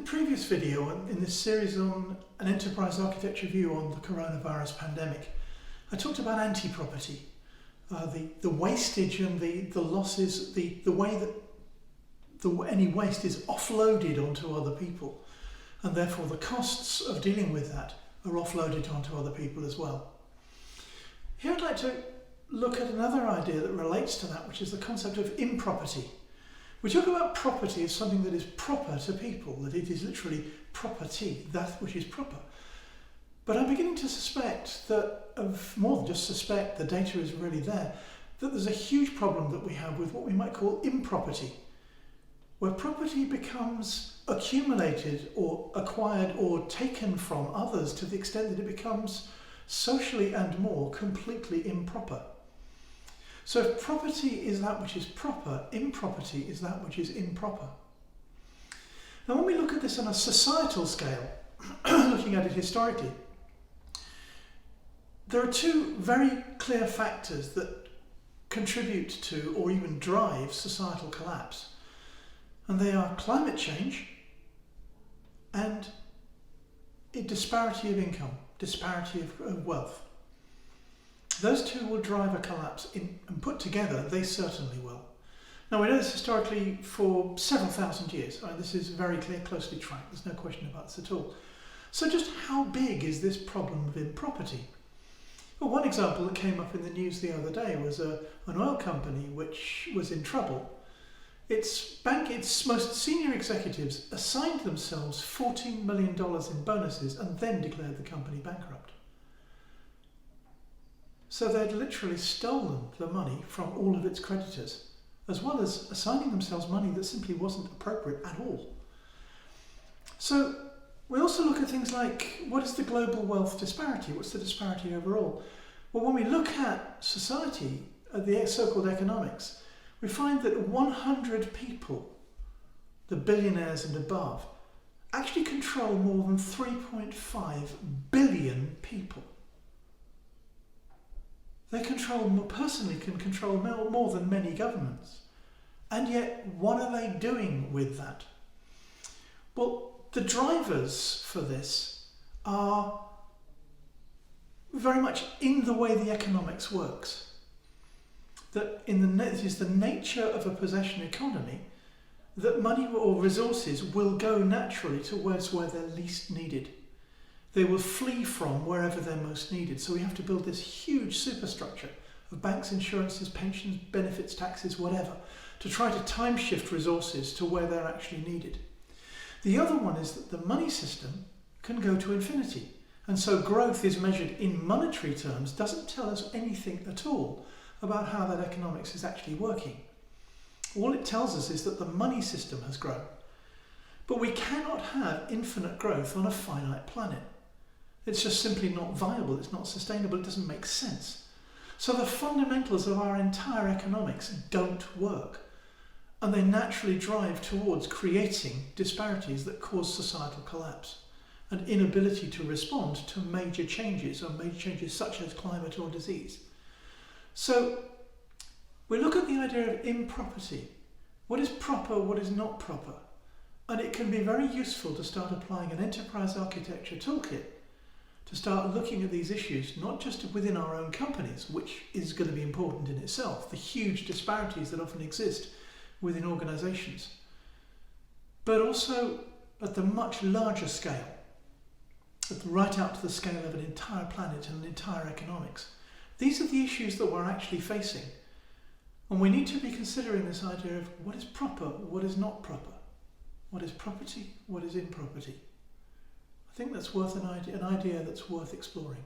previous video in this series on an enterprise architecture view on the coronavirus pandemic, I talked about anti-property, the wastage and the losses, the way that any waste is offloaded onto other people, and therefore the costs of dealing with that are offloaded onto other people as well. Here I'd like to look at another idea that relates to that, which is the concept of improperty. We talk about property as something that is proper to people, that it is literally property, that which is proper. But I'm beginning to suspect that, more than just suspect, the data is really there, that there's a huge problem that we have with what we might call improperty, where property becomes accumulated or acquired or taken from others to the extent that it becomes socially and more completely improper. So if property is that which is proper, improperty is that which is improper. Now when we look at this on a societal scale, looking at it historically, there are two very clear factors that contribute to or even drive societal collapse. And they are climate change and a disparity of income, disparity of wealth. Those two will drive a collapse, and put together, they certainly will. Now we know this historically for several thousand years. This is very clear, closely tracked, there's no question about this at all. So just how big is this problem of improperty? Well, one example that came up in the news the other day was an oil company which was in trouble. Its most senior executives assigned themselves $14 million in bonuses and then declared the company bankrupt. So they'd literally stolen the money from all of its creditors, as well as assigning themselves money that simply wasn't appropriate at all. So we also look at things like, what is the global wealth disparity? What's the disparity overall? Well, when we look at society, at the so-called economics, we find that 100 people, the billionaires and above, actually control more than 3.5 billion people. They personally can control more than many governments. And yet, what are they doing with that? Well, the drivers for this are very much in the way the economics works. That it is the nature of a possession economy that money or resources will go naturally towards where they're least needed. They will flee from wherever they're most needed. So we have to build this huge superstructure of banks, insurances, pensions, benefits, taxes, whatever, to try to time shift resources to where they're actually needed. The other one is that the money system can go to infinity. And so growth is measured in monetary terms, doesn't tell us anything at all about how that economics is actually working. All it tells us is that the money system has grown. But we cannot have infinite growth on a finite planet. It's just simply not viable, it's not sustainable, it doesn't make sense. So the fundamentals of our entire economics don't work. And they naturally drive towards creating disparities that cause societal collapse and inability to respond to major changes, or major changes such as climate or disease. So we look at the idea of improperty. What is proper, what is not proper? And it can be very useful to start applying an enterprise architecture toolkit to start looking at these issues, not just within our own companies, which is going to be important in itself, the huge disparities that often exist within organisations, but also at the much larger scale, right out to the scale of an entire planet and an entire economics. These are the issues that we're actually facing. And we need to be considering this idea of what is proper, what is not proper. What is property, what is improperty. I think that's worth an idea that's worth exploring.